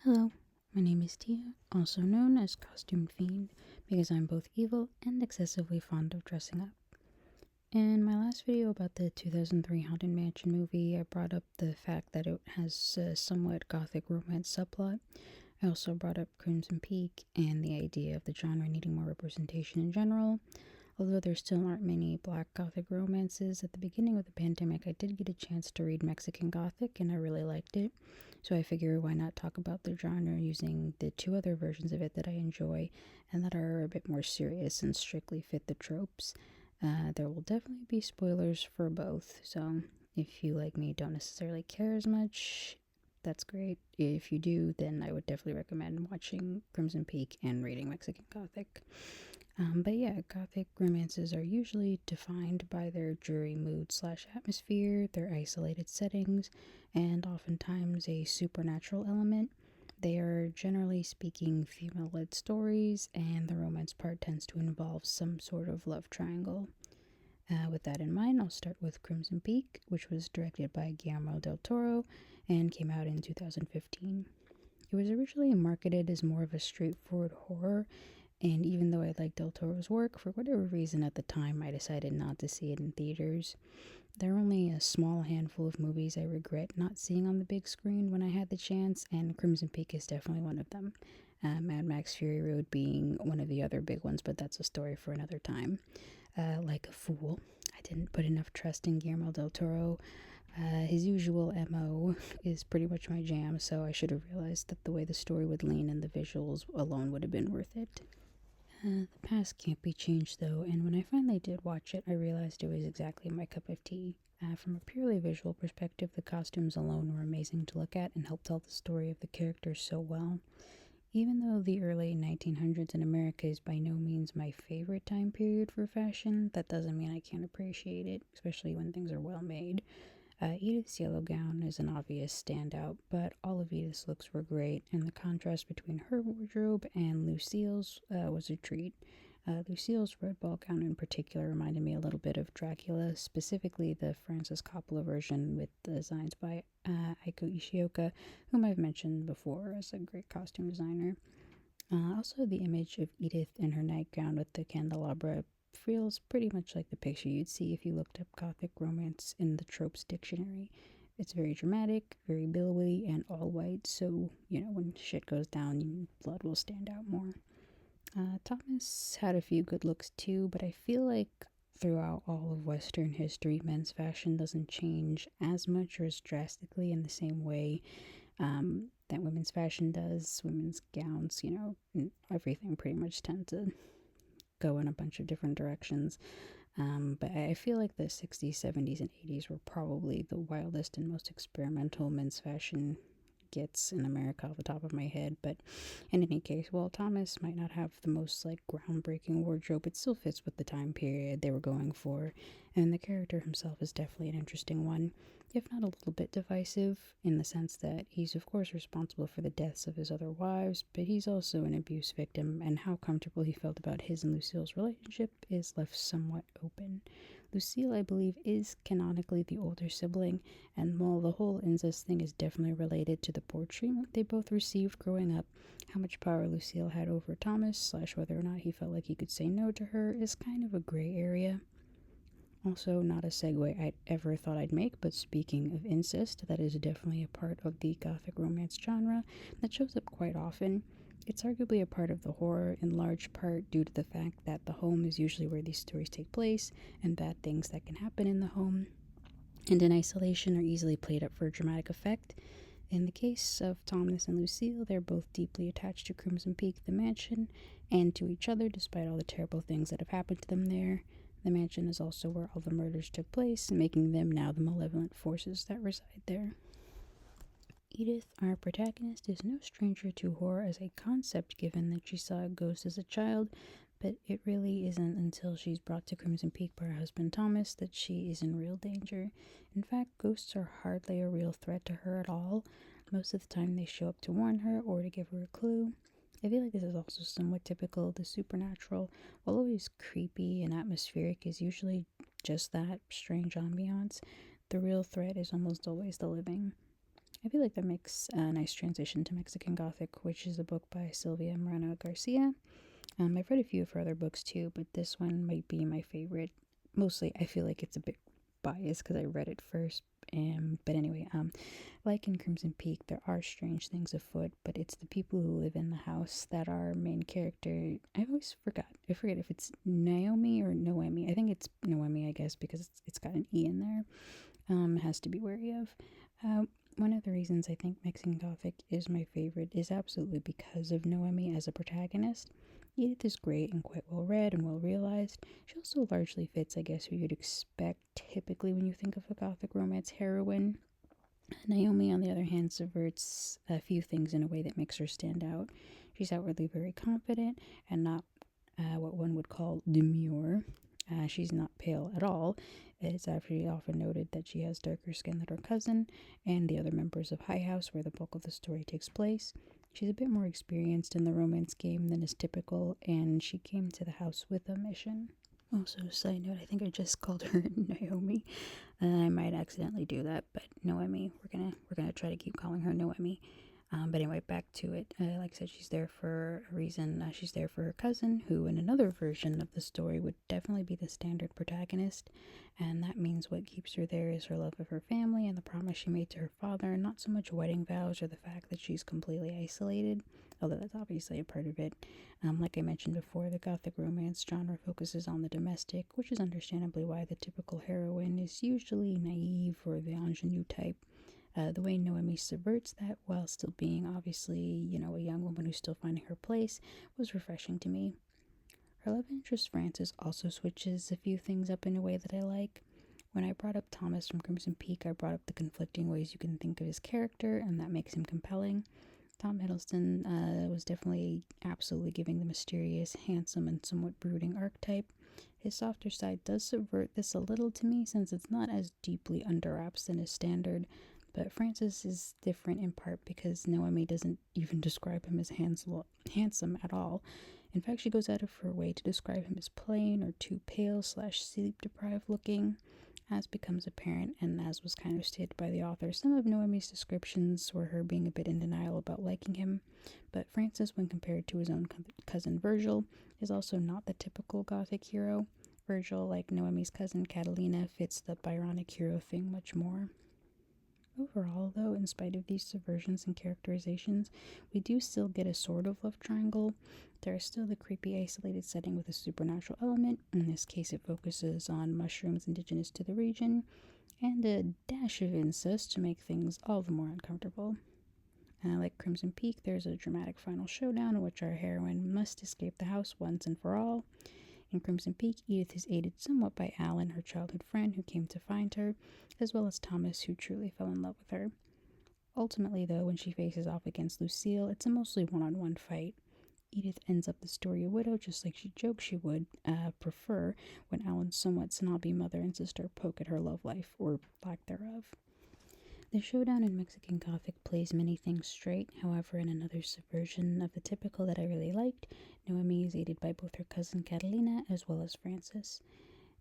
Hello, my name is Tia, also known as Costume Fiend, because I'm both evil and excessively fond of dressing up. In my last video about the 2003 Haunted Mansion movie, I brought up the fact that it has a somewhat gothic romance subplot. I also brought up Crimson Peak and the idea of the genre needing more representation in general. Although there still aren't many black gothic romances, at the beginning of the pandemic I did get a chance to read Mexican Gothic and I really liked it. So I figure why not talk about the genre using the two other versions of it that I enjoy and that are a bit more serious and strictly fit the tropes. There will definitely be spoilers for both, so if you, like me, don't necessarily care as much, that's great. If you do, then I would definitely recommend watching Crimson Peak and reading Mexican Gothic. But yeah, Gothic romances are usually defined by their dreary mood/atmosphere, their isolated settings, and oftentimes a supernatural element. They are generally speaking female led stories, and the romance part tends to involve some sort of love triangle. With that in mind, I'll start with Crimson Peak, which was directed by Guillermo del Toro and came out in 2015. It was originally marketed as more of a straightforward horror, and even though I liked Del Toro's work, for whatever reason at the time I decided not to see it in theaters. There are only a small handful of movies I regret not seeing on the big screen when I had the chance, and Crimson Peak is definitely one of them. Mad Max Fury Road being one of the other big ones, but that's a story for another time. Like a fool, I didn't put enough trust in Guillermo del Toro. His usual MO is pretty much my jam, so I should have realized that the way the story would lean and the visuals alone would have been worth it. The past can't be changed though, and when I finally did watch it, I realized it was exactly my cup of tea. From a purely visual perspective, the costumes alone were amazing to look at and helped tell the story of the characters so well. Even though the early 1900s in America is by no means my favorite time period for fashion, that doesn't mean I can't appreciate it, especially when things are well made. Edith's yellow gown is an obvious standout, but all of Edith's looks were great, and the contrast between her wardrobe and Lucille's was a treat. Lucille's red ball gown in particular reminded me a little bit of Dracula, specifically the Francis Coppola version with designs by Aiko Ishioka, whom I've mentioned before as a great costume designer. Also, the image of Edith in her nightgown with the candelabra feels pretty much like the picture you'd see if you looked up Gothic romance in the Tropes Dictionary. It's very dramatic, very billowy, and all white, so, when shit goes down, blood will stand out more. Thomas had a few good looks too, but I feel like throughout all of Western history, men's fashion doesn't change as much or as drastically in the same way that women's fashion does. Women's gowns, everything pretty much tend to go in a bunch of different directions. But I feel like the 60s, 70s, and 80s were probably the wildest and most experimental men's fashion gets in America off the top of my head. But in any case, while Thomas might not have the most groundbreaking wardrobe, it still fits with the time period they were going for, and the character himself is definitely an interesting one, if not a little bit divisive, in the sense that he's of course responsible for the deaths of his other wives, but he's also an abuse victim, and how comfortable he felt about his and Lucille's relationship is left somewhat open. Lucille, I believe, is canonically the older sibling, and while the whole incest thing is definitely related to the poor treatment they both received growing up, how much power Lucille had over Thomas, / whether or not he felt like he could say no to her, is kind of a gray area. Also, not a segue I'd ever thought I'd make, but speaking of incest, that is definitely a part of the Gothic romance genre that shows up quite often. It's arguably a part of the horror, in large part due to the fact that the home is usually where these stories take place, and bad things that can happen in the home and in isolation are easily played up for dramatic effect. In the case of Thomas and Lucille, they're both deeply attached to Crimson Peak, the mansion, and to each other despite all the terrible things that have happened to them there. The mansion is also where all the murders took place, making them now the malevolent forces that reside there. Edith, our protagonist, is no stranger to horror as a concept given that she saw a ghost as a child, but it really isn't until she's brought to Crimson Peak by her husband Thomas that she is in real danger. In fact, ghosts are hardly a real threat to her at all. Most of the time they show up to warn her or to give her a clue. I feel like this is also somewhat typical of the supernatural. While always creepy and atmospheric is usually just that strange ambiance, the real threat is almost always the living. I feel like that makes a nice transition to Mexican Gothic, which is a book by Sylvia Moreno Garcia. I've read a few of her other books too, but this one might be my favorite. Mostly, I feel like it's a bit biased because I read it first. But anyway, like in Crimson Peak, there are strange things afoot, but it's the people who live in the house that are main character. I always forgot. I forget if it's Naomi or Noemi. I think it's Noemi, I guess, because it's got an E in there. Has to be wary of. Uh, One of the reasons I think Mexican Gothic is my favorite is absolutely because of Noemi as a protagonist. Edith is great and quite well read and well realized. She also largely fits, I guess, who you'd expect typically when you think of a Gothic romance heroine. Naomi, on the other hand, subverts a few things in a way that makes her stand out. She's outwardly very confident and not what one would call demure. She's not pale at all. It's actually often noted that she has darker skin than her cousin and the other members of High House, where the bulk of the story takes place. She's a bit more experienced in the romance game than is typical, and she came to the house with a mission. Also, side note, I think I just called her Naomi. I might accidentally do that, but Noemi, we're gonna try to keep calling her Noemi. But anyway, back to it. Like I said, she's there for a reason. She's there for her cousin, who in another version of the story would definitely be the standard protagonist. And that means what keeps her there is her love of her family and the promise she made to her father, and not so much wedding vows or the fact that she's completely isolated, although that's obviously a part of it. Like I mentioned before, the Gothic romance genre focuses on the domestic, which is understandably why the typical heroine is usually naive or the ingenue type. The way Noemi subverts that while still being obviously, a young woman who's still finding her place was refreshing to me. Her love interest Frances also switches a few things up in a way that I like. When I brought up Thomas from Crimson Peak, I brought up the conflicting ways you can think of his character, and that makes him compelling. Tom Hiddleston was definitely absolutely giving the mysterious, handsome, and somewhat brooding archetype. His softer side does subvert this a little to me, since it's not as deeply under wraps than his standard, but Francis is different in part because Noemi doesn't even describe him as handsome at all. In fact, she goes out of her way to describe him as plain or too pale / sleep deprived looking. As becomes apparent, and as was kind of stated by the author, some of Noemi's descriptions were her being a bit in denial about liking him, but Francis, when compared to his own cousin Virgil, is also not the typical Gothic hero. Virgil, like Noemi's cousin Catalina, fits the Byronic hero thing much more. Overall, though, in spite of these subversions and characterizations, we do still get a sort of love triangle. There is still the creepy, isolated setting with a supernatural element. In this case, it focuses on mushrooms indigenous to the region, and a dash of incest to make things all the more uncomfortable. Like Crimson Peak, there's a dramatic final showdown in which our heroine must escape the house once and for all. In Crimson Peak, Edith is aided somewhat by Alan, her childhood friend who came to find her, as well as Thomas, who truly fell in love with her. Ultimately, though, when she faces off against Lucille, it's a mostly one-on-one fight. Edith ends up the story a widow, just like she joked she would prefer when Alan's somewhat snobby mother and sister poke at her love life, or lack thereof. The showdown in Mexican Gothic plays many things straight. However, in another subversion of the typical that I really liked, Noemi is aided by both her cousin Catalina as well as Francis.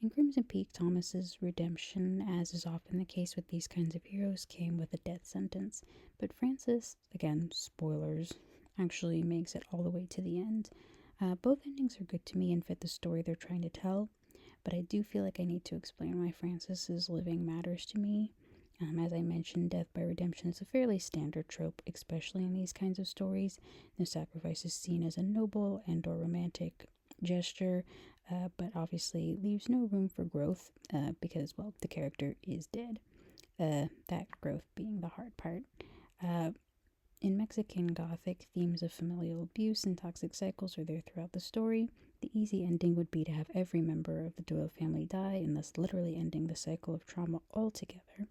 In Crimson Peak, Thomas's redemption, as is often the case with these kinds of heroes, came with a death sentence, but Francis, again, spoilers, actually makes it all the way to the end. Both endings are good to me and fit the story they're trying to tell, but I do feel like I need to explain why Francis's living matters to me. As I mentioned, death by redemption is a fairly standard trope, especially in these kinds of stories. The sacrifice is seen as a noble and or romantic gesture, but obviously leaves no room for growth because, well, the character is dead. That growth being the hard part. In Mexican Gothic, themes of familial abuse and toxic cycles are there throughout the story. The easy ending would be to have every member of the Doyle family die, and thus literally ending the cycle of trauma altogether.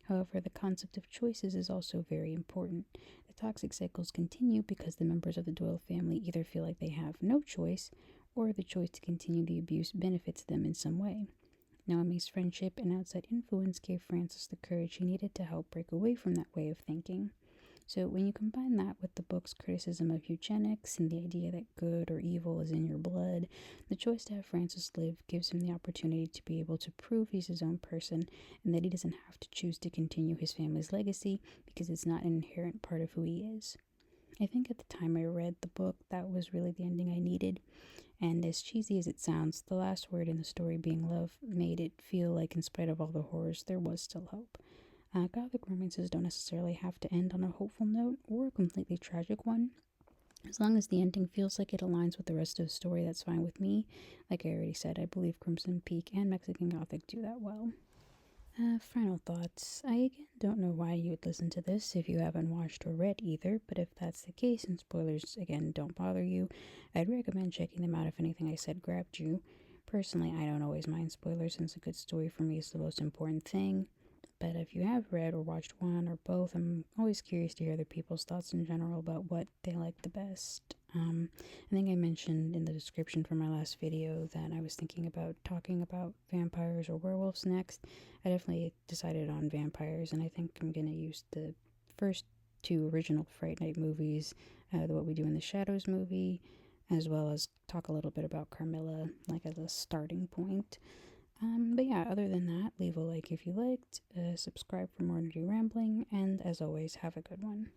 However, the concept of choices is also very important. The toxic cycles continue because the members of the Doyle family either feel like they have no choice, or the choice to continue the abuse benefits them in some way. Naomi's friendship and outside influence gave Francis the courage he needed to help break away from that way of thinking. So when you combine that with the book's criticism of eugenics and the idea that good or evil is in your blood, the choice to have Francis live gives him the opportunity to be able to prove he's his own person and that he doesn't have to choose to continue his family's legacy because it's not an inherent part of who he is. I think at the time I read the book, that was really the ending I needed. And as cheesy as it sounds, the last word in the story being love made it feel like, in spite of all the horrors, there was still hope. Gothic romances don't necessarily have to end on a hopeful note or a completely tragic one. As long as the ending feels like it aligns with the rest of the story, that's fine with me. Like I already said, I believe Crimson Peak and Mexican Gothic do that well. Final thoughts. I again don't know why you would listen to this if you haven't watched or read either, but if that's the case and spoilers again don't bother you, I'd recommend checking them out if anything I said grabbed you. Personally, I don't always mind spoilers since a good story for me is the most important thing. But if you have read or watched one or both, I'm always curious to hear other people's thoughts in general about what they like the best. I think I mentioned in the description for my last video that I was thinking about talking about vampires or werewolves next. I definitely decided on vampires, and I think I'm going to use the first two original Fright Night movies, the What We Do in the Shadows movie, as well as talk a little bit about Carmilla, like as a starting point. But yeah, other than that, leave a like if you liked, subscribe for more nerdy rambling, and as always, have a good one.